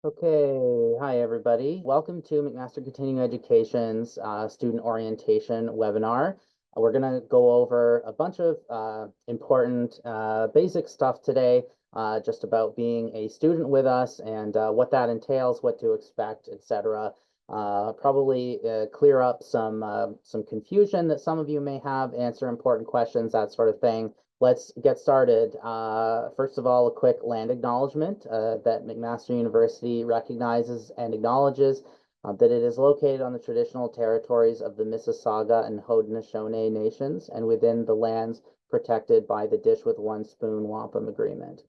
Okay, hi everybody. Welcome to McMaster Continuing Education's student orientation webinar. We're going to go over a bunch of important basic stuff today, just about being a student with us and what that entails, what to expect, etc. Probably clear up some confusion that some of you may have, answer important questions, that sort of thing. Let's get started. First of all, a quick land acknowledgement that McMaster University recognizes and acknowledges that it is located on the traditional territories of the Mississauga and Haudenosaunee nations and within the lands protected by the Dish with One Spoon Wampum Agreement.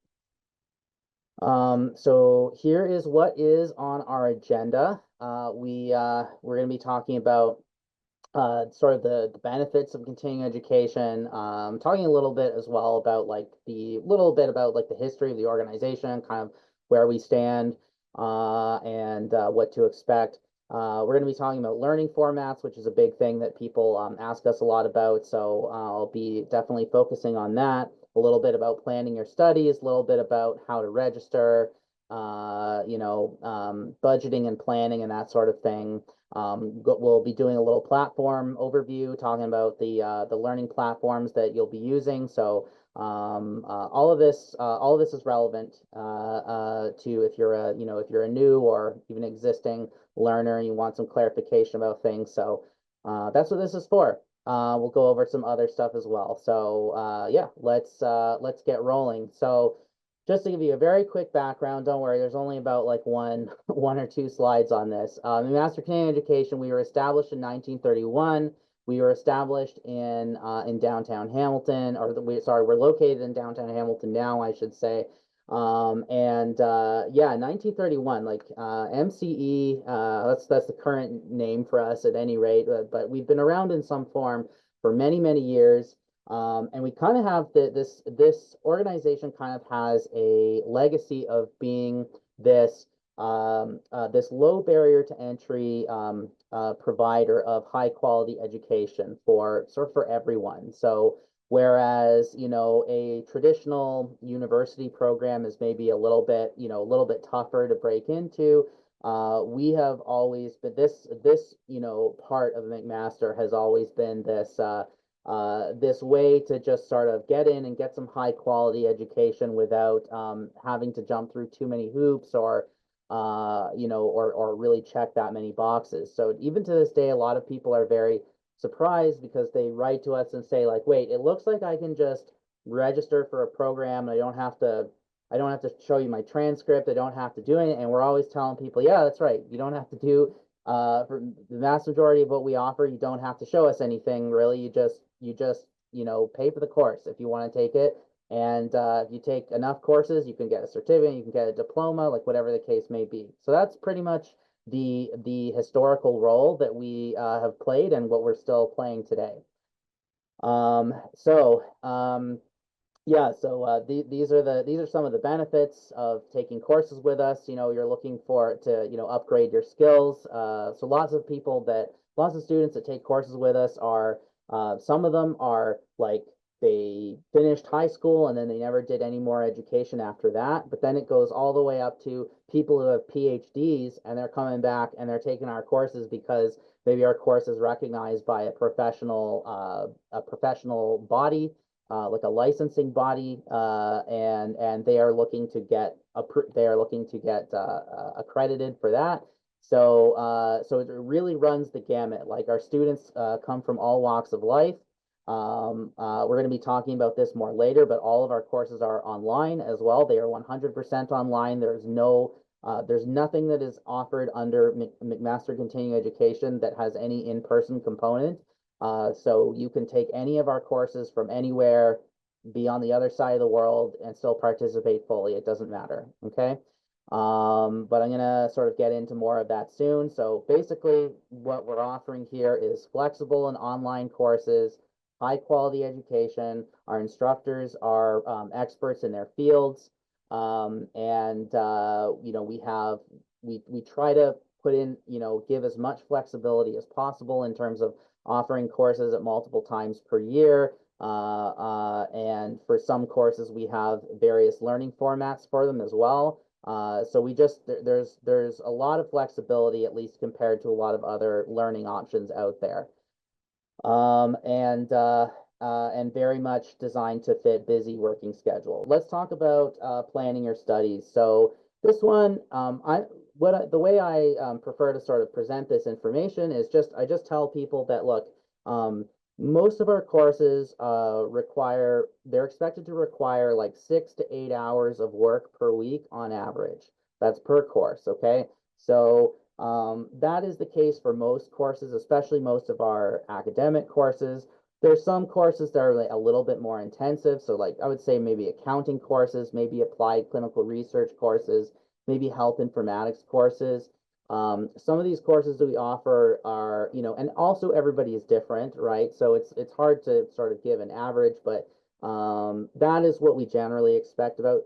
So here is what is on our agenda. We're going to be talking about sort of the benefits of continuing education, talking a little bit as well about like the history of the organization, kind of where we stand, and what to expect. We're going to be talking about learning formats, which is a big thing that people ask us a lot about. So I'll be definitely focusing on that. A little bit about planning your studies, a little bit about how to register, budgeting and planning and that sort of thing. We'll be doing a little platform overview, talking about the learning platforms that you'll be using. So all of this is relevant to if you're a new or even existing learner and you want some clarification about things. So that's what this is for. We'll go over some other stuff as well. So yeah, let's get rolling. So just to give you a very quick background, don't worry, there's only about like one or two slides on this. In Master Canadian Education, we were established in 1931. We were established in downtown Hamilton, we're located in downtown Hamilton now, I should say. Yeah, 1931, like MCE, that's the current name for us at any rate, but we've been around in some form for many years. And we kind of have this organization kind of has a legacy of being this low barrier to entry provider of high quality education for everyone. So whereas a traditional university program is maybe a little bit tougher to break into, we have always been this part of McMaster has always been this way to just sort of get in and get some high quality education without having to jump through too many hoops or really check that many boxes. So even to this day, a lot of people are very surprised because they write to us and say like, wait, it looks like I can just register for a program and I don't have to show you my transcript. I don't have to do anything. And we're always telling people, yeah, that's right. You don't have to do for the vast majority of what we offer, you don't have to show us anything really. You just pay for the course if you want to take it. And if you take enough courses, you can get a certificate, you can get a diploma, like whatever the case may be. So that's pretty much the historical role that we have played and what we're still playing today. Um, so yeah, so these are some of the benefits of taking courses with us. You're looking for to upgrade your skills. So lots of students that take courses with us are some of them are like they finished high school and then they never did any more education after that. But then it goes all the way up to people who have PhDs and they're coming back and they're taking our courses because maybe our course is recognized by a professional body, like a licensing body, and they are looking to get accredited for that. So it really runs the gamut. Like our students come from all walks of life. We're going to be talking about this more later, but all of our courses are online as well. They are 100% online. There's nothing that is offered under McMaster Continuing Education that has any in-person component. So you can take any of our courses from anywhere, be on the other side of the world, and still participate fully. It doesn't matter. Okay. But I'm gonna sort of get into more of that soon. So basically, what we're offering here is flexible and online courses, high quality education. Our instructors are experts in their fields, and we try to put in give as much flexibility as possible in terms of offering courses at multiple times per year. And for some courses, we have various learning formats for them as well. So there's a lot of flexibility, at least compared to a lot of other learning options out there. Um, and uh, and very much designed to fit busy working schedule. Let's talk about planning your studies. So this one, the way I prefer to sort of present this information is I just tell people that look, um, most of our courses they're expected to require like 6 to 8 hours of work per week on average. That's per course, okay? So that is the case for most courses, especially most of our academic courses. There's some courses that are like a little bit more intensive. So like I would say maybe accounting courses, maybe applied clinical research courses, maybe health informatics courses. Some of these courses that we offer are, and also everybody is different, right? So it's hard to sort of give an average, but that is what we generally expect about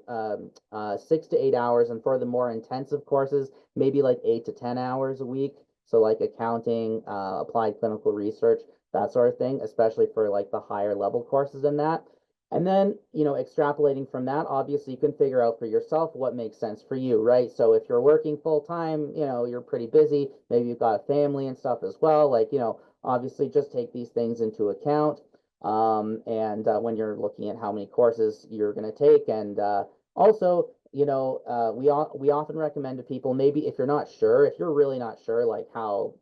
6 to 8 hours. And for the more intensive courses, maybe like 8 to 10 hours a week. So like accounting, applied clinical research, that sort of thing, especially for like the higher level courses in that. And then, extrapolating from that, obviously you can figure out for yourself what makes sense for you, right? So if you're working full time, you're pretty busy, maybe you've got a family and stuff as well, like, obviously just take these things into account. And when you're looking at how many courses you're going to take, and also, we often recommend to people, maybe if you're not sure, if you're really not sure, like how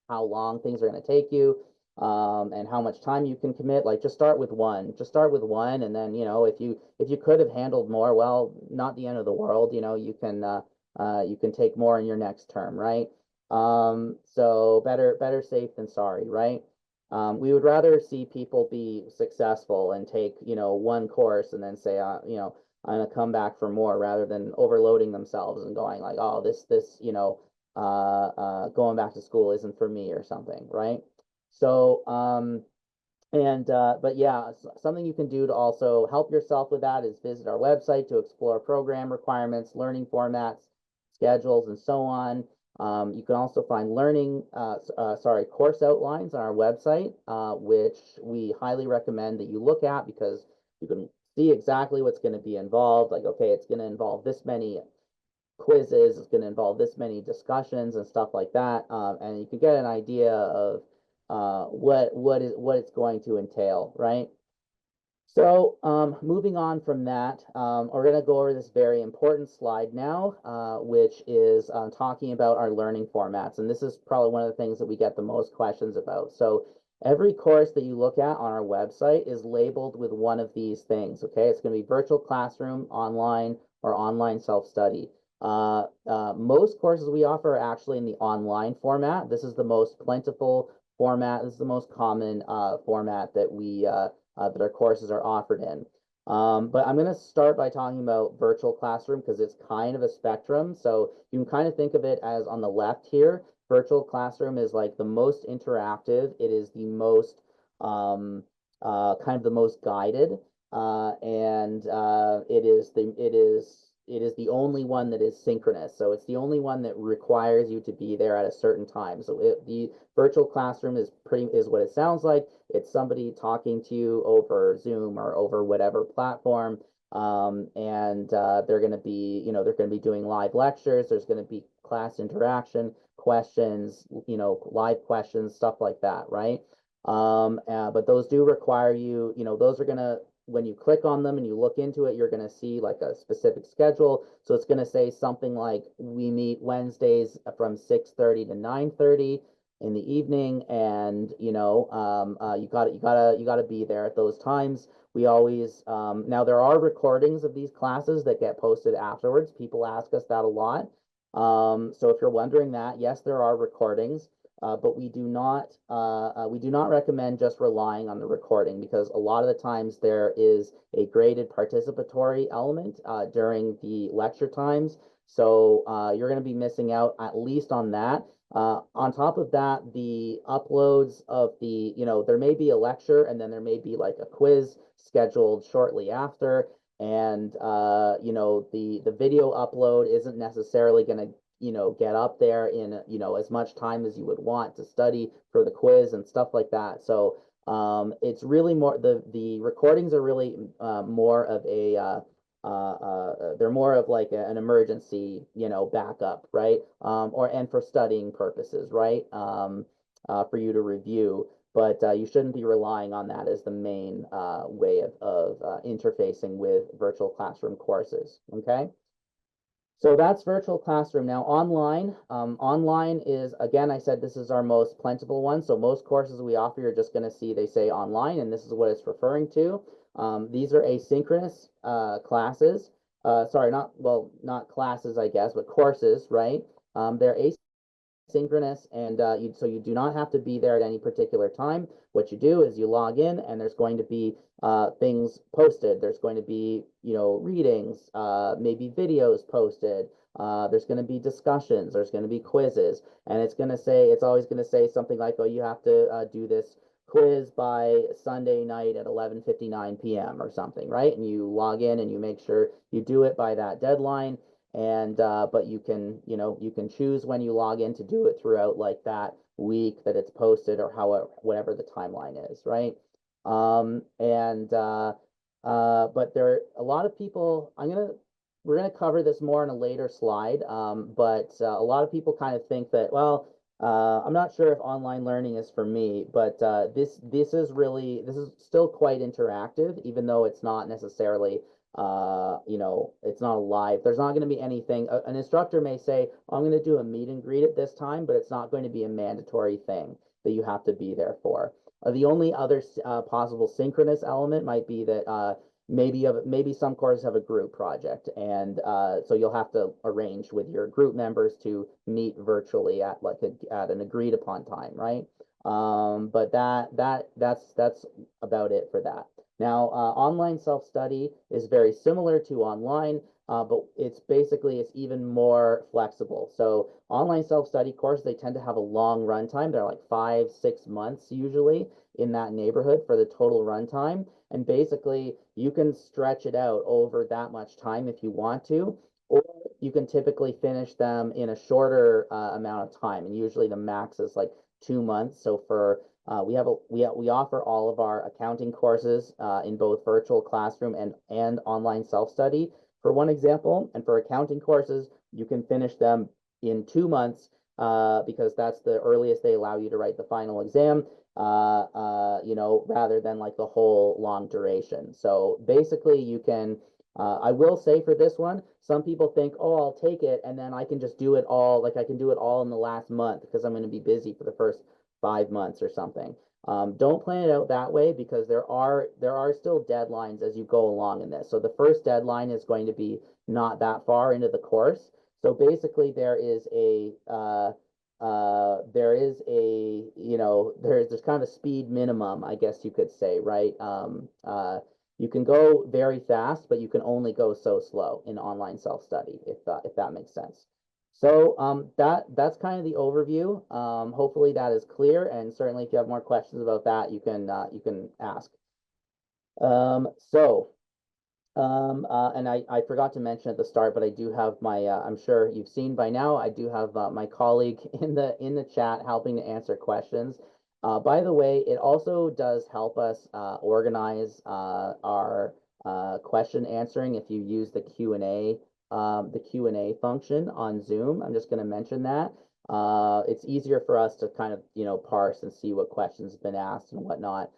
long things are going to take you, and how much time you can commit, like just start with one. Just start with one, and then if you could have handled more, well, not the end of the world. You can take more in your next term, right? So better safe than sorry, right? We would rather see people be successful and take, one course and then say, I'm gonna come back for more, rather than overloading themselves and going like, oh, going back to school isn't for me or something, right? So, but yeah, something you can do to also help yourself with that is visit our website to explore program requirements, learning formats, schedules, and so on. You can also find course outlines on our website, which we highly recommend that you look at, because you can see exactly what's going to be involved. Like, okay, it's going to involve this many quizzes, it's going to involve this many discussions and stuff like that, and you can get an idea of what it's going to entail, right? So moving on from that, we're going to go over this very important slide now, which is talking about our learning formats. And this is probably one of the things that we get the most questions about. So every course that you look at on our website is labeled with one of these things, okay? It's going to be virtual classroom, online, or online self-study. Most courses we offer are actually in the online format. This is the most plentiful format. This is the most common format that our courses are offered in. But I'm going to start by talking about virtual classroom, because it's kind of a spectrum. So you can kind of think of it as, on the left here, virtual classroom is like the most interactive. It is the most kind of the most guided, and it is the only one that is synchronous. So it's the only one that requires you to be there at a certain time. So the virtual classroom is what it sounds like. It's somebody talking to you over Zoom or over whatever platform. And they're going to be, doing live lectures. There's going to be class interaction, questions, live questions, stuff like that, right? But those do require you, those are going to, when you click on them and you look into it, you're going to see like a specific schedule. So it's going to say something like, we meet Wednesdays from 6:30 to 9:30 in the evening, and you gotta be there at those times. We always now, there are recordings of these classes that get posted afterwards. People ask us that a lot. So if you're wondering that, yes, there are recordings. But we do not recommend just relying on the recording, because a lot of the times there is a graded participatory element during the lecture times. So you're going to be missing out at least on that. On top of that, the uploads of there may be a lecture, and then there may be like a quiz scheduled shortly after. And the video upload isn't necessarily going to get up there in as much time as you would want to study for the quiz and stuff like that. So it's really more, the recordings are really more of they're more of like an emergency, backup, right? And for studying purposes, right? For you to review, but you shouldn't be relying on that as the main way of interfacing with virtual classroom courses, okay? So that's virtual classroom. Now online is, again, I said this is our most plentiful one. So most courses we offer, you're just going to see they say online, and this is what it's referring to. These are asynchronous classes. Sorry, not classes, I guess, but courses, right? They're synchronous, and so you do not have to be there at any particular time. What you do is you log in, and there's going to be things posted. There's going to be, readings, maybe videos posted. There's going to be discussions. There's going to be quizzes, and it's always going to say something like, oh, you have to do this quiz by Sunday night at 11:59 p.m. or something, right? And you log in and you make sure you do it by that deadline, and but you can choose when you log in to do it throughout like that week that it's posted, or however, whatever the timeline is, right? And but there are a lot of people. We're gonna cover this more in a later slide, but a lot of people kind of think that, well, I'm not sure if online learning is for me, but this is still quite interactive, even though it's not necessarily it's not live. There's not going to be anything. An instructor may say, oh, I'm going to do a meet and greet at this time, but it's not going to be a mandatory thing that you have to be there for. The only other possible synchronous element might be that maybe some courses have a group project, and so you'll have to arrange with your group members to meet virtually at at an agreed upon time, right? But that's about it for that. Now, online self-study is very similar to online, but it's even more flexible. So online self-study courses, they tend to have a long runtime. They're like 5, 6 months usually, in that neighborhood for the total runtime. And basically, you can stretch it out over that much time if you want to, or you can typically finish them in a shorter amount of time. And usually the max is like 2 months. So for we offer all of our accounting courses in both virtual classroom and online self-study, for one example. And for accounting courses, you can finish them in 2 months because that's the earliest they allow you to write the final exam, rather than like the whole long duration. So basically, you can. I will say for this one, some people think, oh, I'll take it and then I can just do it all. Like I can do it all in the last month because I'm going to be busy for the first 5 months or something. Don't plan it out that way, because there are still deadlines as you go along in this. So the first deadline is going to be not that far into the course. So basically, there's kind of a speed minimum, I guess you could say, right? You can go very fast, but you can only go so slow in online self-study, if that makes sense. So that's kind of the overview. Hopefully that is clear, and certainly if you have more questions about that, you can ask. And I forgot to mention at the start, but I do have my I'm sure you've seen by now, I do have my colleague in the chat helping to answer questions. By the way, it also does help us organize our question answering if you use the Q&A function on Zoom. I'm just going to mention that. It's easier for us to kind of, parse and see what questions have been asked and whatnot.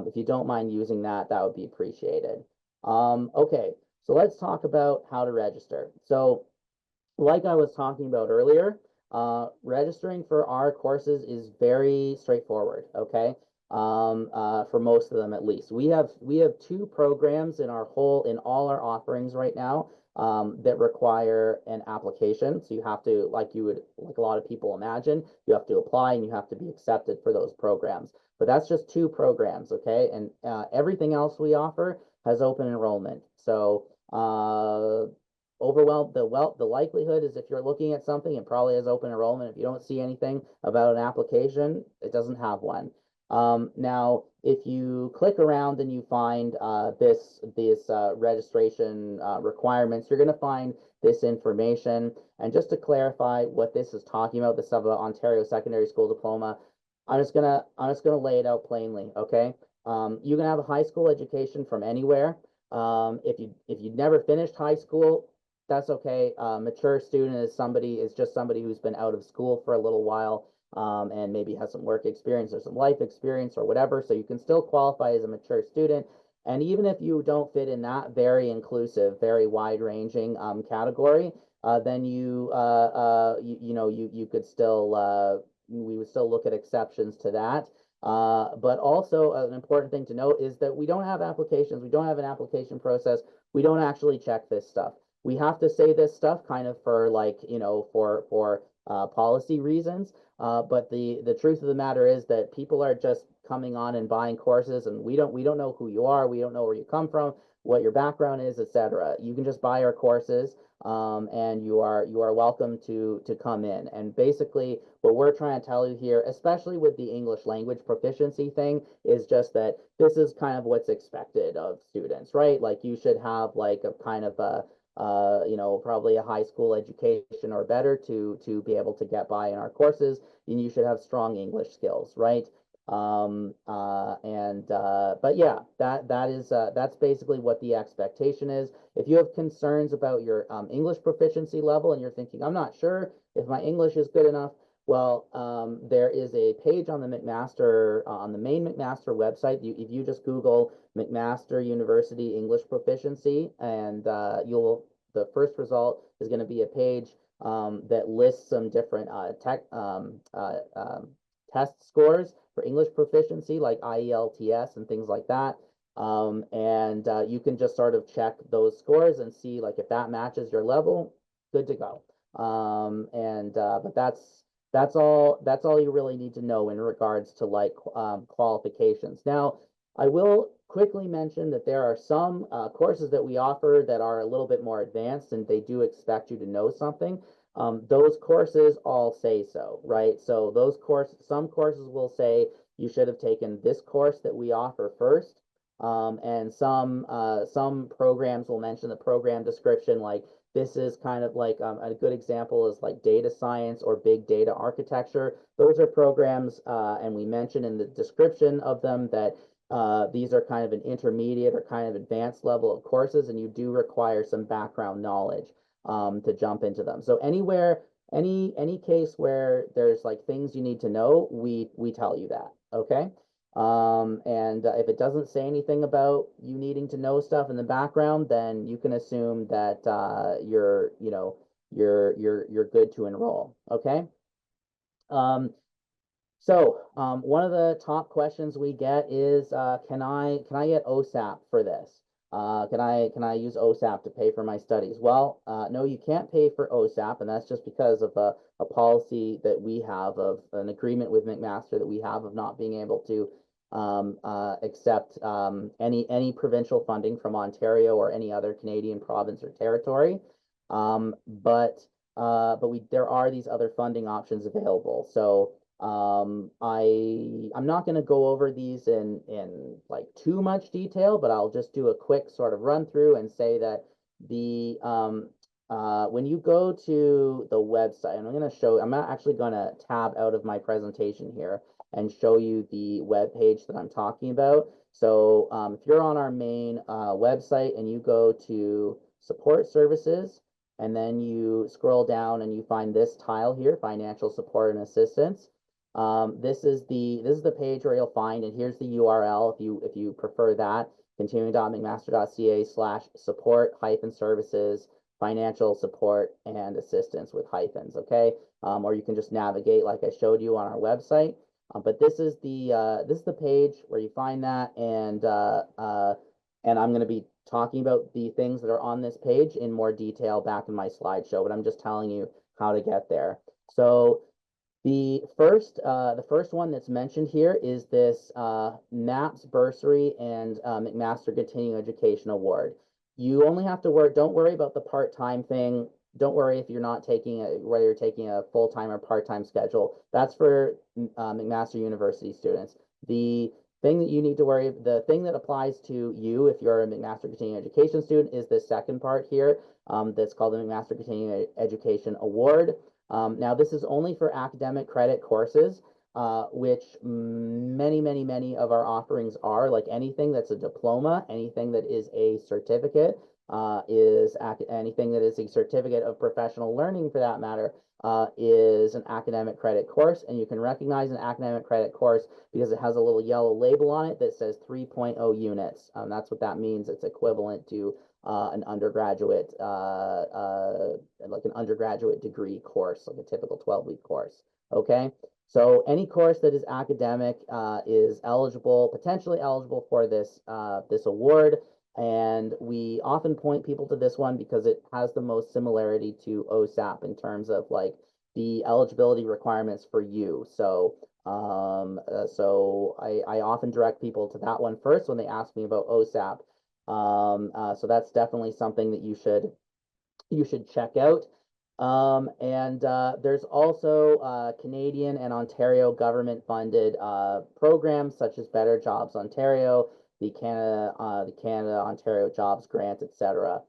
If you don't mind using that, that would be appreciated. Okay, so let's talk about how to register. So like I was talking about earlier, registering for our courses is very straightforward, okay? For most of them at least. We have two programs in all our offerings right now that require an application. So you have to, like a lot of people imagine, you have to apply and you have to be accepted for those programs. But that's just two programs, okay? And everything else we offer has open enrollment. So the likelihood is if you're looking at something, it probably has open enrollment. If you don't see anything about an application, it doesn't have one. Now, if you click around and you find this registration requirements, you're going to find this information. And just to clarify what this is talking about, the Ontario Secondary School Diploma, I'm just gonna lay it out plainly, okay? You can have a high school education from anywhere. If you never finished high school, that's okay. Mature student is just somebody who's been out of school for a little while, and maybe has some work experience or some life experience or whatever. So you can still qualify as a mature student. And even if you don't fit in that very inclusive, very wide-ranging category, then you could still we would still look at exceptions to that. But also an important thing to note is that we don't have applications. We don't have an application process. We don't actually check this stuff. We have to say this stuff kind of for like, for policy reasons. But the truth of the matter is that people are just coming on and buying courses, and we don't know who you are. We don't know where you come from, what your background is, etc. You can just buy our courses, and you are welcome to come in. And basically, what we're trying to tell you here, especially with the English language proficiency thing, is just that this is kind of what's expected of students, right? Like you should have like a kind of a probably a high school education or better to be able to get by in our courses, and you should have strong English skills, right? But yeah, that's basically what the expectation is. If you have concerns about your English proficiency level and you're thinking, I'm not sure if my English is good enough, well, there is a page on the McMaster, on the main McMaster website. If you just Google McMaster University English Proficiency, and the first result is going to be a page that lists some different test scores for English proficiency, like IELTS and things like that. And you can just sort of check those scores and see like if that matches your level, good to go. But that's all you really need to know in regards to like qualifications. Now, I will quickly mention that there are some courses that we offer that are a little bit more advanced, and they do expect you to know something. Those courses all say so, right? So some courses will say you should have taken this course that we offer first. And some programs will mention the program description, like this is kind of like a good example is like data science or big data architecture. Those are programs, and we mention in the description of them that these are kind of an intermediate or kind of advanced level of courses, and you do require some background knowledge to jump into them. So any case where there's like things you need to know, we tell you that, okay? And if it doesn't say anything about you needing to know stuff in the background, then you can assume that you're good to enroll, okay? One of the top questions we get is, can I get OSAP for this? Can I use OSAP to pay for my studies? Well, no, you can't pay for OSAP, and that's just because of a policy that we have, of an agreement with McMaster that we have, of not being able to accept any provincial funding from Ontario or any other Canadian province or territory. But there are these other funding options available. So I'm not going to go over these in like too much detail, but I'll just do a quick sort of run through and say that the when you go to the website, and I'm actually going to tab out of my presentation here and show you the web page that I'm talking about. So if you're on our main website and you go to support services, and then you scroll down and you find this tile here, financial support and assistance. This is the page where you'll find, and here's the URL if you prefer that, continuing.mcmaster.ca/support-services financial support and assistance with hyphens, okay? Or you can just navigate like I showed you on our website. But this is the page where you find that, and I'm going to be talking about the things that are on this page in more detail back in my slideshow, but I'm just telling you how to get there. So the first one that's mentioned here is this MAPS bursary and McMaster Continuing Education Award. You only have to don't worry about the part-time thing. Don't worry if you're not whether you're taking a full-time or part-time schedule. That's for McMaster University students. The thing that applies to you if you're a McMaster Continuing Education student is this second part here, that's called the McMaster Continuing Education Award. Now, this is only for academic credit courses. which many of our offerings are. Like anything that's a diploma, anything that is a certificate, anything that is a certificate of professional learning for that matter, is an academic credit course. And you can recognize an academic credit course because it has a little yellow label on it that says 3.0 units. That's what that means. It's equivalent to an undergraduate, like an undergraduate degree course, like a typical 12-week course. Okay, so any course that is academic is eligible, potentially eligible for this this award. And we often point people to this one because it has the most similarity to OSAP in terms of like the eligibility requirements for you. So I often direct people to that one first when they ask me about OSAP. So that's definitely something that you should check out. And there's also Canadian and Ontario government funded programs such as Better Jobs Ontario, the Canada Ontario Jobs Grant, etc.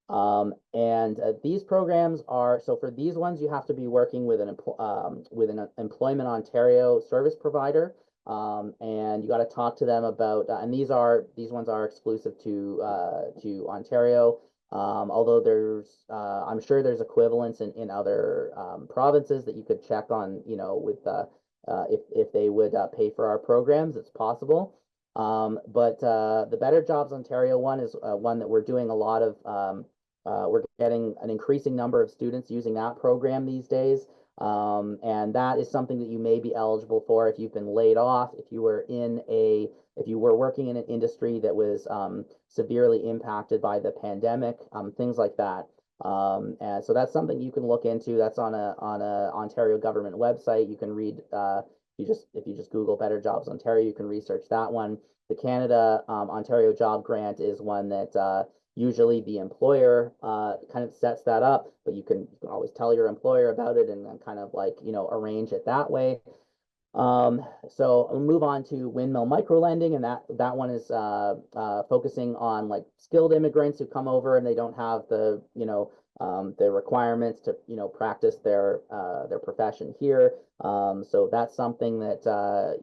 And these programs are, so for these ones, you have to be working with an Employment Ontario service provider. And you got to talk to them about, and these ones are exclusive to Ontario. Although I'm sure there's equivalents in other provinces that you could check on, you know, with if they would pay for our programs, it's possible. But the Better Jobs Ontario one is one that we're doing a lot of. We're getting an increasing number of students using that program these days. And that is something that you may be eligible for if you've been laid off, if you were working in an industry that was severely impacted by the pandemic, things like that. And so that's something you can look into. That's on a Ontario government website. You can read if you just Google Better Jobs Ontario, you can research that one. The Canada Ontario Job Grant is one that usually the employer kind of sets that up, but you can always tell your employer about it and then kind of like, you know, arrange it that way. So I'll move on to windmill microlending, and that one is focusing on like skilled immigrants who come over and they don't have the, you know, the requirements to, you know, practice their profession here. So that's something that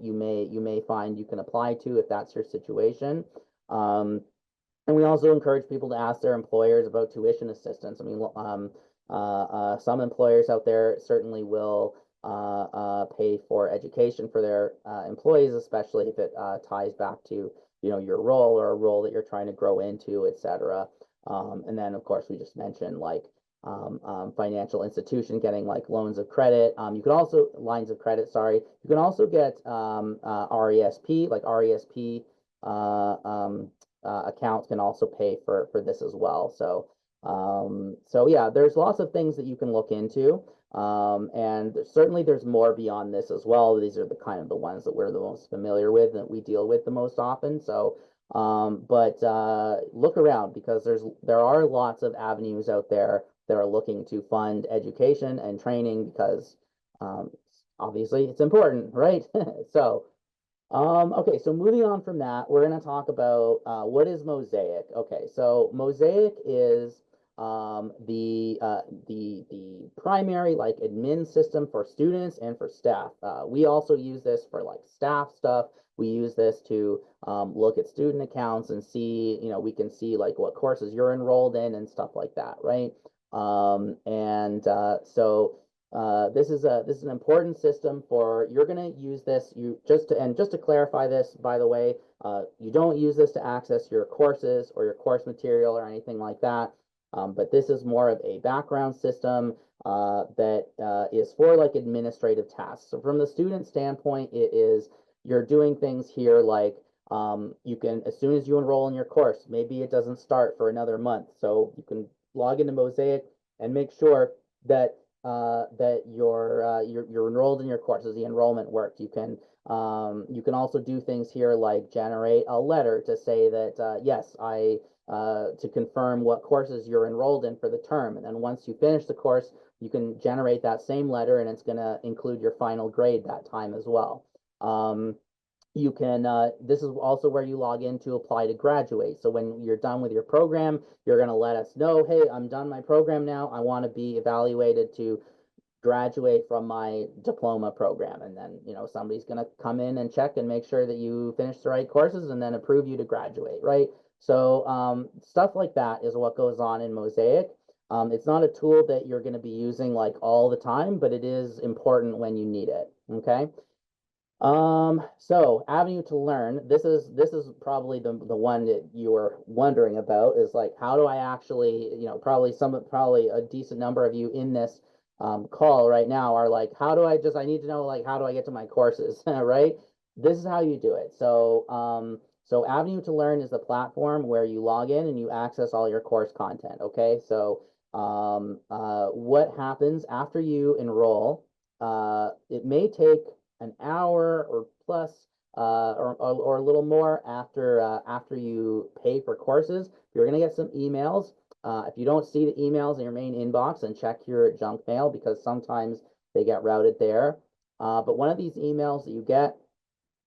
you may find you can apply to if that's your situation. And we also encourage people to ask their employers about tuition assistance. I mean, some employers out there certainly will pay for education for their employees, especially if it ties back to, you know, your role or a role that you're trying to grow into, etc. And then, of course, we just mentioned like financial institution getting like loans of credit. You could also lines of credit. Sorry, you can also get RESP, like RESP. Accounts can also pay for this as well. So so yeah, there's lots of things that you can look into. And certainly there's more beyond this as well. These are the kind of the ones that we're the most familiar with and that we deal with the most often. So but look around because there are lots of avenues out there that are looking to fund education and training because obviously it's important, right? So okay, so moving on from that, we're going to talk about what is Mosaic. Okay, so Mosaic is the primary like admin system for students and for staff. We also use this for like staff stuff. We use this to look at student accounts and see, you know, we can see like what courses you're enrolled in and stuff like that, right? So this is an important system for, you're going to use this, just to clarify this, by the way, you don't use this to access your courses or your course material or anything like that. But this is more of a background system that is for like administrative tasks. So from the student standpoint, you're doing things here like you can, as soon as you enroll in your course, maybe it doesn't start for another month. So you can log into Mosaic and make sure that you're enrolled in your courses. The enrollment worked. You can also do things here like generate a letter to say that yes, to confirm what courses you're enrolled in for the term. And then once you finish the course, you can generate that same letter, and it's going to include your final grade that time as well. You can, this is also where you log in to apply to graduate. So when you're done with your program, you're going to let us know, hey, I'm done my program now. I want to be evaluated to graduate from my diploma program. And then, you know, somebody's going to come in and check and make sure that you finish the right courses and then approve you to graduate, right? So stuff like that is what goes on in Mosaic. It's not a tool that you're going to be using like all the time, but it is important when you need it. Okay. So Avenue to Learn, this is probably the one that you were wondering about, is like, how do I actually, you know, probably a decent number of you in this call right now are like, I need to know, like, how do I get to my courses, right? This is how you do it. So Avenue to Learn is the platform where you log in and you access all your course content. Okay, so what happens after you enroll? It may take an hour or plus, or a little more after you pay for courses. You're gonna get some emails. If you don't see the emails in your main inbox, then check your junk mail, because sometimes they get routed there. But one of these emails that you get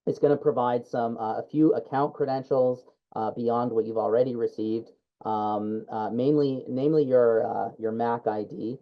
is going to provide a few account credentials beyond what you've already received. Namely your Mac ID,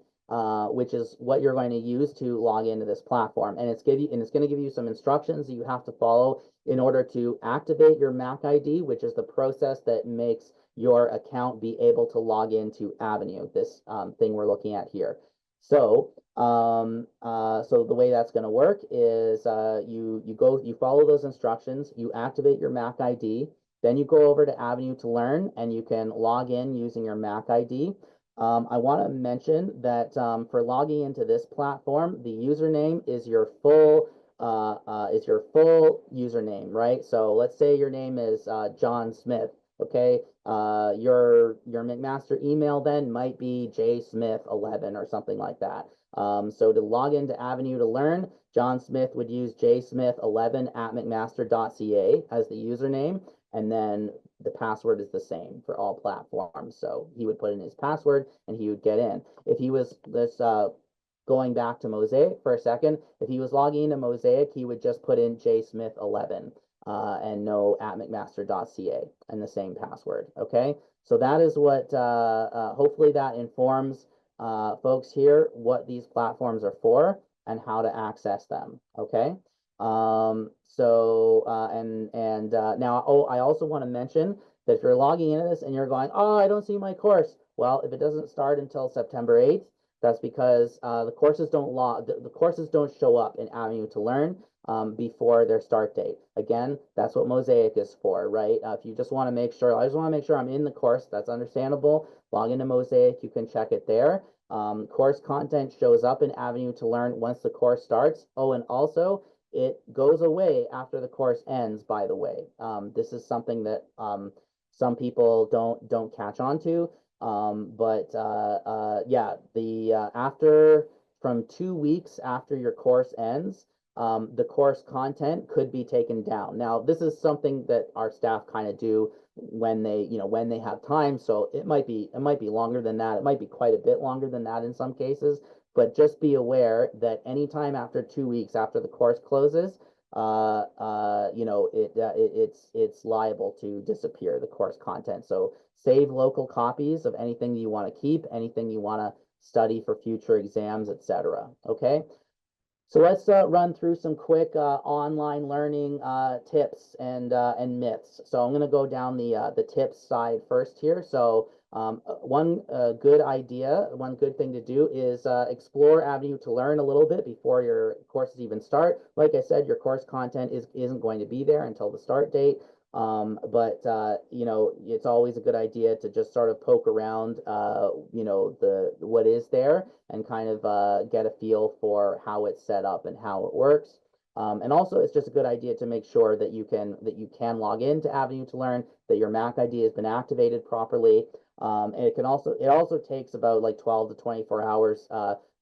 which is what you're going to use to log into this platform. And it's going to give you some instructions that you have to follow in order to activate your Mac ID, which is the process that makes your account be able to log into Avenue, this thing we're looking at here. So so the way that's going to work is you follow those instructions, you activate your Mac ID, then you go over to Avenue to Learn and you can log in using your Mac ID. I want to mention that for logging into this platform, the username is your full username, right? So let's say your name is John Smith. Okay, your McMaster email then might be jsmith11 or something like that. So to log into Avenue to Learn, John Smith would use jsmith11@mcmaster.ca as the username, and then the password is the same for all platforms. So he would put in his password and he would get in. If he was going back to Mosaic for a second, if he was logging into Mosaic, he would just put in jsmith11 and no @mcmaster.ca and the same password. Okay, so that is what hopefully that informs folks here what these platforms are for and how to access them. Okay. Now, I also want to mention that if you're logging into this and you're going, oh, I don't see my course. Well, if it doesn't start until September 8th, that's because the courses don't show up in Avenue to Learn before their start date. Again, that's what Mosaic is for, right? If you just want to make sure, I just want to make sure I'm in the course, that's understandable. Log into Mosaic, you can check it there. Course content shows up in Avenue to Learn once the course starts. Oh, and also, it goes away after the course ends, by the way. This is something that some people don't catch on to. Yeah, after from 2 weeks after your course ends, the course content could be taken down. Now, this is something that our staff kind of do when they have time. So it might be longer than that. It might be quite a bit longer than that in some cases. But just be aware that anytime after 2 weeks after the course closes, it's liable to disappear, the course content. So save local copies of anything you want to keep, anything you want to study for future exams, etc. Okay. So let's run through some quick online learning tips and myths. So I'm going to go down the tips side first here. So one good thing to do is explore Avenue to Learn a little bit before your courses even start. Like I said, your course content isn't going to be there until the start date. It's always a good idea to just sort of poke around, what is there and kind of get a feel for how it's set up and how it works. And also, it's just a good idea to make sure that you can log into Avenue to Learn, that your Mac ID has been activated properly. And it also takes about like 12 to 24 hours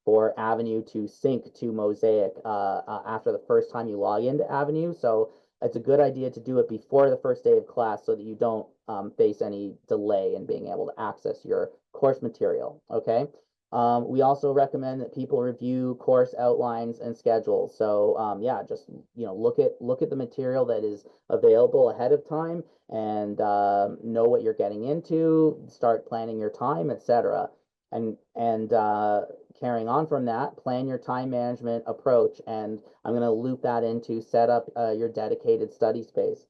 for Avenue to sync to Mosaic after the first time you log into Avenue. So it's a good idea to do it before the first day of class so that you don't face any delay in being able to access your course material. Okay. We also recommend that people review course outlines and schedules. So yeah, just look at the material that is available ahead of time and know what you're getting into. Start planning your time, etc. And carrying on from that, plan your time management approach, and I'm going to loop that into set up your dedicated study space.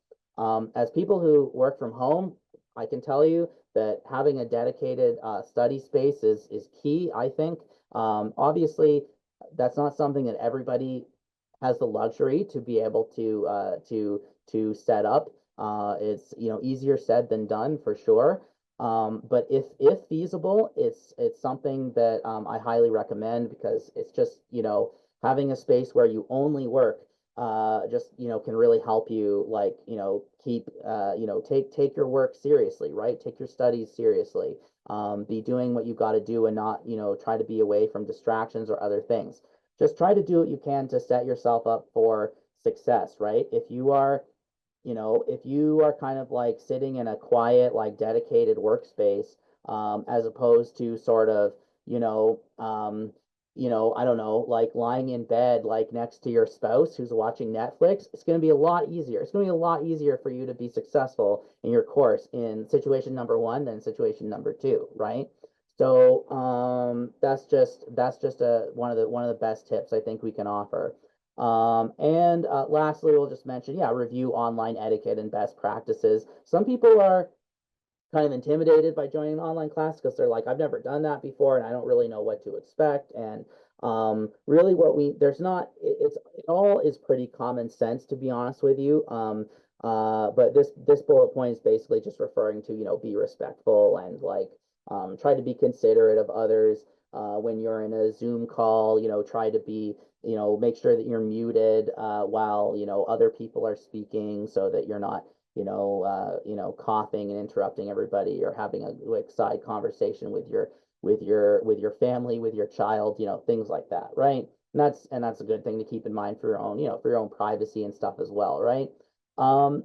As people who work from home, I can tell you that having a dedicated study space is key, I think. Obviously, that's not something that everybody has the luxury to be able to set up. It's easier said than done for sure. But if feasible, it's something that I highly recommend because it's just having a space where you only work just can really help you like keep take your work seriously, right? Take your studies seriously. Be doing what you got to do and not try to be away from distractions or other things. Just try to do what you can to set yourself up for success, right? If you are kind of like sitting in a quiet, like dedicated workspace, as opposed to sort of, I don't know, like lying in bed, like next to your spouse who's watching Netflix, it's going to be a lot easier. It's going to be a lot easier for you to be successful in your course in situation number one than situation number two, right? So that's just one of the best tips I think we can offer. And lastly, we'll just mention, yeah, review online etiquette and best practices. Some people are kind of intimidated by joining an online class because they're like, I've never done that before and I don't really know what to expect. And really what we there's not it all is pretty common sense, to be honest with you. But this bullet point is basically just referring to, be respectful and like try to be considerate of others. When you're in a Zoom call, try to be, make sure that you're muted while, other people are speaking so that you're not coughing and interrupting everybody or having a like side conversation with your family, with your child, things like that, right? And that's a good thing to keep in mind for your own, for your own privacy and stuff as well, right? Um,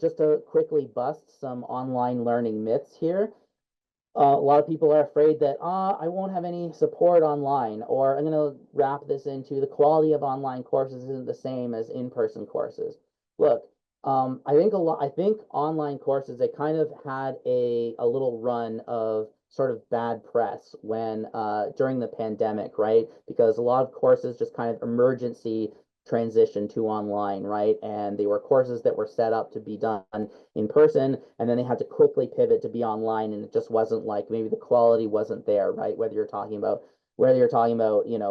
just to quickly bust some online learning myths here. A lot of people are afraid that I won't have any support online, or I'm going to wrap this into the quality of online courses isn't the same as in-person courses. Look, I think online courses, they kind of had a little run of sort of bad press when during the pandemic, right? Because a lot of courses just kind of emergency transition to online, right? And they were courses that were set up to be done in person, and then they had to quickly pivot to be online, and it just wasn't like maybe the quality wasn't there, right? Whether you're talking about,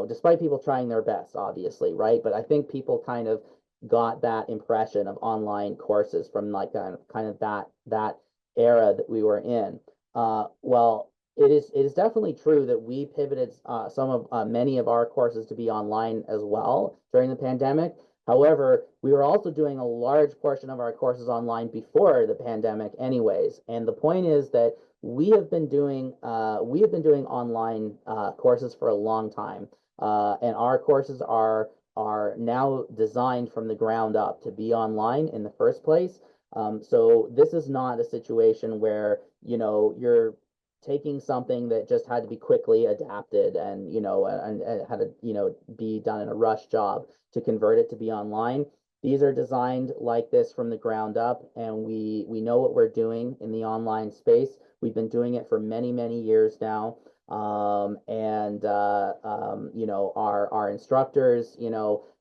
despite people trying their best, obviously, right? But I think people kind of got that impression of online courses from like kind of that era that we were in. Well, it is definitely true that we pivoted some of many of our courses to be online as well during the pandemic. However, we were also doing a large portion of our courses online before the pandemic, anyways. And the point is that we have been doing online courses for a long time, and our courses are now designed from the ground up to be online in the first place. So this is not a situation where you're taking something that just had to be quickly adapted and and had to be done in a rush job to convert it to be online. These are designed like this from the ground up, and we know what we're doing in the online space. We've been doing it for many, many years now. And our instructors,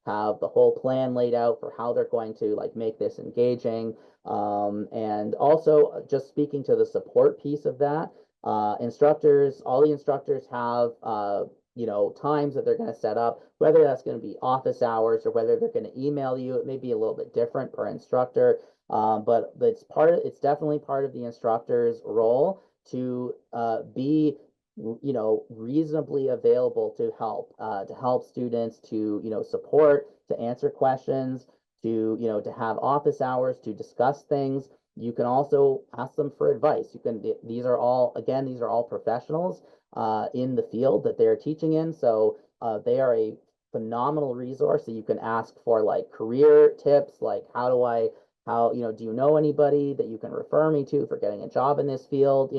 have the whole plan laid out for how they're going to like make this engaging. And also just speaking to the support piece of that, all the instructors have times that they're going to set up, whether that's going to be office hours or whether they're going to email you. It may be a little bit different per instructor, but it's definitely part of the instructor's role to be reasonably available to help students, to support, to answer questions, to have office hours to discuss things. You can also ask them for advice. These are all professionals in the field that they're teaching in, so they are a phenomenal resource that you can ask for like career tips, like do you know anybody that you can refer me to for getting a job in this field,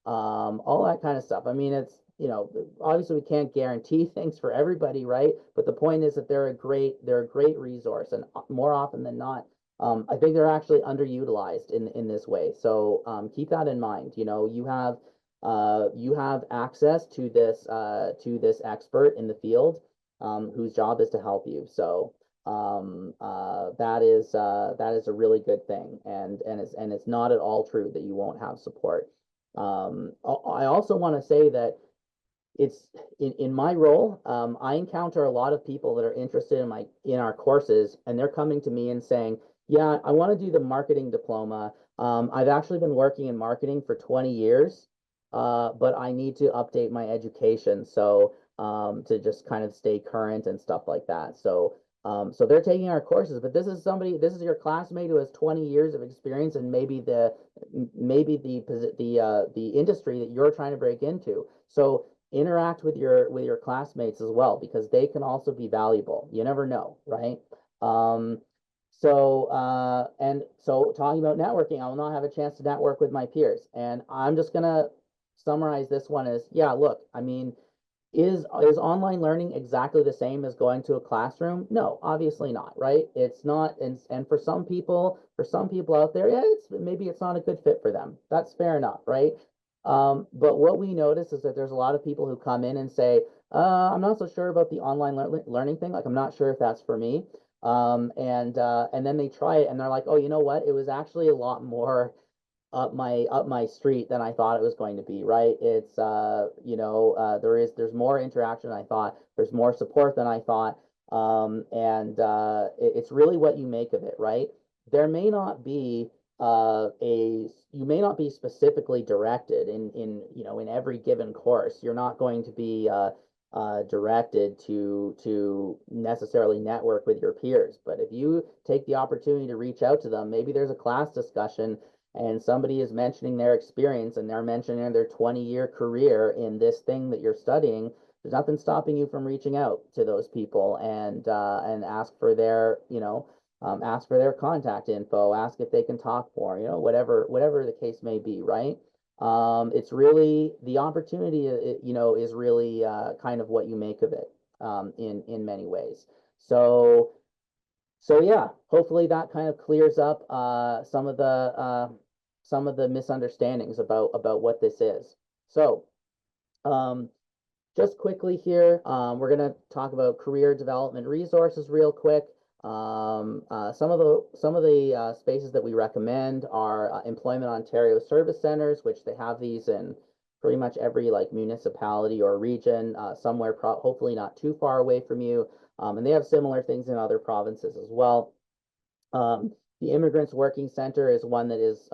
all that kind of stuff. I mean, obviously we can't guarantee things for everybody, right? But the point is that they're a great resource, and more often than not, I think they're actually underutilized in this way. So keep that in mind. You have you have access to this expert in the field, whose job is to help you. So that is a really good thing, and it's not at all true that you won't have support. I also want to say that it's in my role, I encounter a lot of people that are interested in our courses, and they're coming to me and saying, yeah, I want to do the marketing diploma. I've actually been working in marketing for 20 years, but I need to update my education, so to just kind of stay current and stuff like that. So they're taking our courses, but this is your classmate who has 20 years of experience, and maybe the industry that you're trying to break into. So interact with your classmates as well, because they can also be valuable. You never know, right? And so talking about networking, I will not have a chance to network with my peers. And I'm just gonna summarize this one as, yeah, look, I mean, is online learning exactly the same as going to a classroom? No, obviously not, right? It's not, and for some people out there, yeah, it's not a good fit for them. That's fair enough, right? But what we notice is that there's a lot of people who come in and say, I'm not so sure about the online learning thing. Like, I'm not sure if that's for me. And then they try it and they're like, oh, you know what? It was actually a lot more up my street than I thought it was going to be, right? It's there's more interaction than I thought. There's more support than I thought. It's really what you make of it, right? There may not be a you may not be specifically directed in every given course. You're not going to be directed to necessarily network with your peers. But if you take the opportunity to reach out to them, maybe there's a class discussion and somebody is mentioning their experience and they're mentioning their 20-year career in this thing that you're studying, there's nothing stopping you from reaching out to those people and ask for their contact info, ask if they can talk more, whatever the case may be, right? It's really the opportunity, is really kind of what you make of it, in many ways. So yeah, hopefully that kind of clears up some of the misunderstandings about what this is. So um, just quickly here, we're going to talk about career development resources real quick. Some of the spaces that we recommend are Employment Ontario Service Centers, which they have these in pretty much every like municipality or region, somewhere hopefully not too far away from you. And they have similar things in other provinces as well. The Immigrants Working Center is one that is,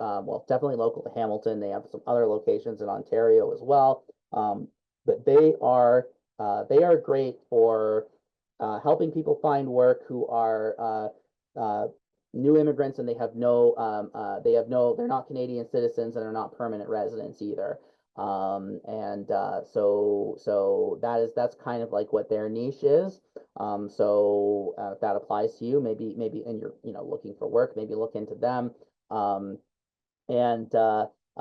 definitely local to Hamilton. They have some other locations in Ontario as well. But they are great for helping people find work who are new immigrants, and they're not Canadian citizens and are not permanent residents either. So that's kind of like what their niche is. If that applies to you, and you're looking for work, maybe look into them. And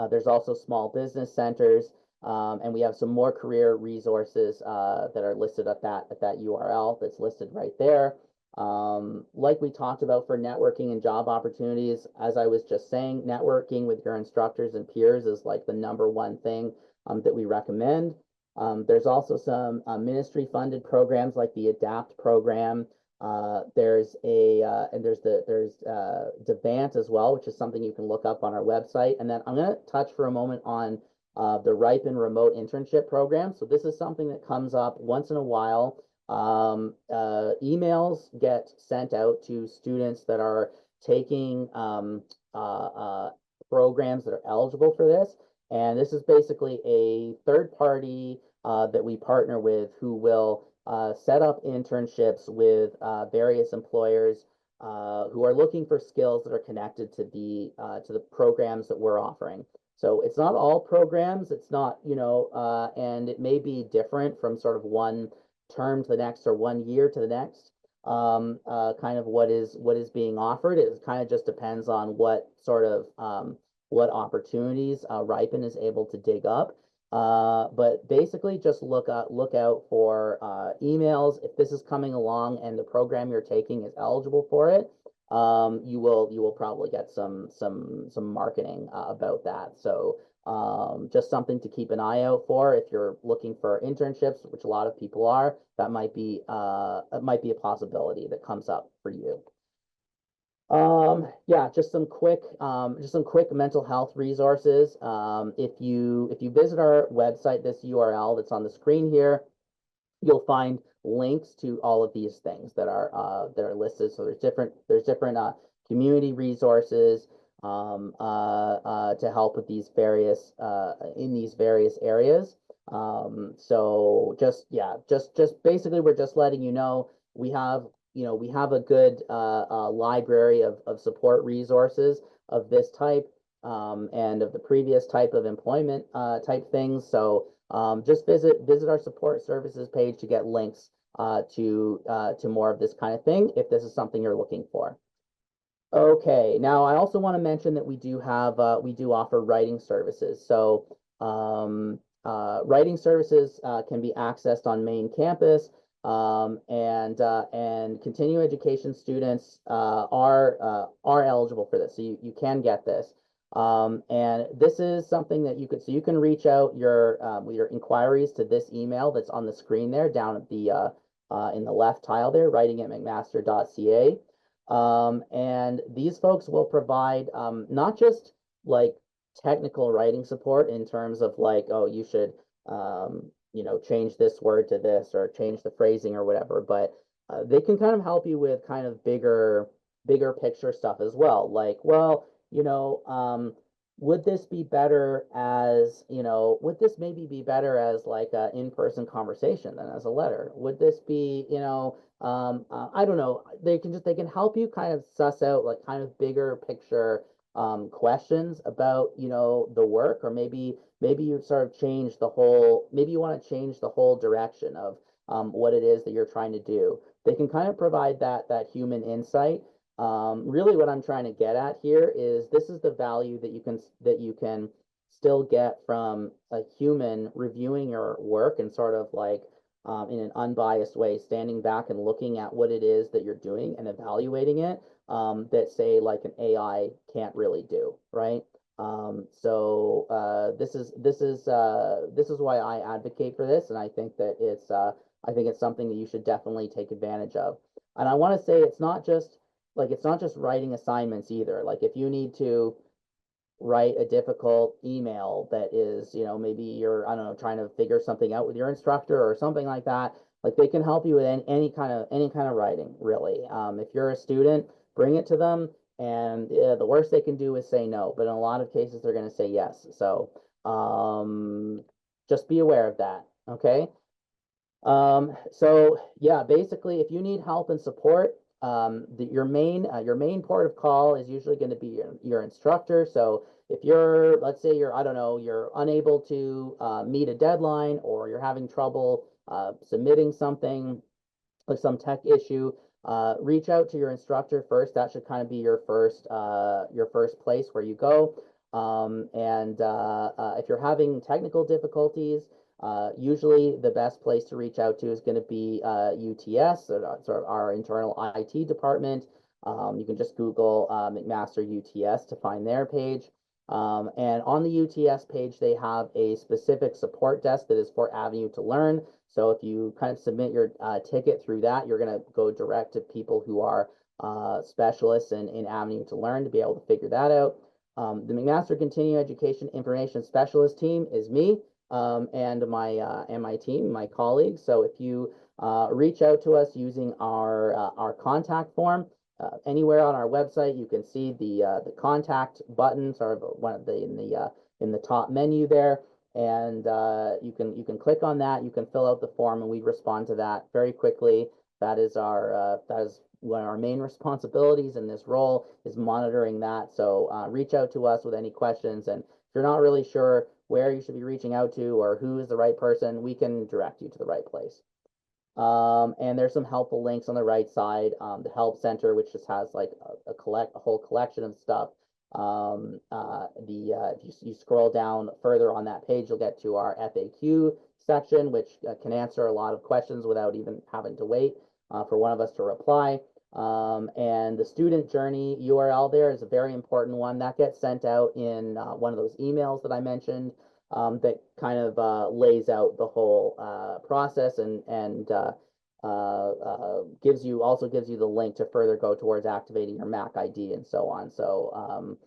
There's also small business centers, and we have some more career resources that are listed at that URL that's listed right there. Like we talked about for networking and job opportunities, as I was just saying, networking with your instructors and peers is like the #1 thing that we recommend. There's also some ministry funded programs like the ADAPT program. There's Devant as well, which is something you can look up on our website. And then I'm going to touch for a moment on the Ripen remote internship program. So this is something that comes up once in a while. Emails get sent out to students that are taking programs that are eligible for this. And this is basically a third party that we partner with who will set up internships with various employers who are looking for skills that are connected to the programs that we're offering. So it's not all programs. It's not, and it may be different from sort of one term to the next or one year to the next. Kind of what is being offered. It kind of just depends on what opportunities Ripen is able to dig up. But basically, just look out for emails. If this is coming along and the program you're taking is eligible for it, you will probably get some marketing about that. So just something to keep an eye out for if you're looking for internships, which a lot of people are. That might be a possibility that comes up for you. Yeah, just some quick mental health resources. If you visit our website, this URL that's on the screen here, you'll find links to all of these things that are listed. So there's different community resources to help with these various in these various areas. So just basically we're just letting you know we have we have a good library of support resources of this type and of the previous type of employment type things. So just visit our support services page to get links to more of this kind of thing if this is something you're looking for. Okay, now I also want to mention that we do offer writing services. So writing services can be accessed on main campus, and continuing education students are eligible for this. So you can get this. And this is something that you can reach out your inquiries to this email that's on the screen there down at the in the left tile there, writing@mcmaster.ca. And these folks will provide not just like technical writing support in terms of like, oh, you should change this word to this or change the phrasing or whatever, but they can kind of help you with kind of bigger picture stuff as well. Like, well, would this be better as, would this maybe be better as like a in-person conversation than as a letter? Would this be, I don't know. They can help you kind of suss out like kind of bigger picture questions about, the work, or maybe you sort of change the whole, maybe you want to change the whole direction of what it is that you're trying to do. They can kind of provide that human insight. Really what I'm trying to get at here is this is the value that you can still get from a human reviewing your work and sort of like in an unbiased way, standing back and looking at what it is that you're doing and evaluating it, that say like an AI can't really do, right? This is why I advocate for this, and I think that it's something that you should definitely take advantage of. And I want to say it's not just writing assignments either. Like if you need to write a difficult email that is, maybe you're, I don't know, trying to figure something out with your instructor or something like that, like they can help you with any kind of writing, really. If you're a student, bring it to them, and the worst they can do is say no, but in a lot of cases they're going to say yes. So just be aware of that, okay? So yeah, basically, if you need help and support, your main port of call is usually going to be your instructor. So if you're, let's say I don't know, you're unable to meet a deadline, or you're having trouble submitting something, like some tech issue, reach out to your instructor first. That should kind of be your first place where you go. And if you're having technical difficulties, usually the best place to reach out to is going to be UTS, or sort of our internal IT department. You can just Google McMaster UTS to find their page. And on the UTS page, they have a specific support desk that is for Avenue to Learn. So if you kind of submit your ticket through that, you're going to go direct to people who are specialists in Avenue to Learn to be able to figure that out. The McMaster Continuing Education Information Specialist team is me, and my team, my colleagues. So if you reach out to us using our contact form, anywhere on our website, you can see the contact button, sort of one of the in the top menu there, and you can click on that. You can fill out the form, and we respond to that very quickly. That is one of our main responsibilities in this role, is monitoring that. So reach out to us with any questions, and if you're not really sure where you should be reaching out to or who is the right person, we can direct you to the right place. And there's some helpful links on the right side. The Help Center, which just has like a whole collection of stuff. If you scroll down further on that page, you'll get to our FAQ section, which can answer a lot of questions without even having to wait for one of us to reply. And the student journey URL there is a very important one that gets sent out in one of those emails that I mentioned, that kind of lays out the whole process, and gives you the link to further go towards activating your Mac ID and so on. So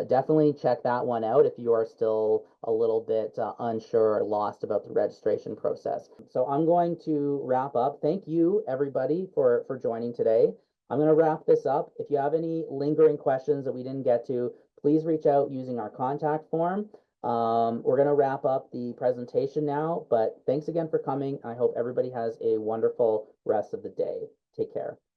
definitely check that one out if you are still a little bit unsure or lost about the registration process. So I'm going to wrap up. Thank you, everybody, for joining today. I'm going to wrap this up. If you have any lingering questions that we didn't get to, please reach out using our contact form. We're going to wrap up the presentation now, but thanks again for coming. I hope everybody has a wonderful rest of the day. Take care.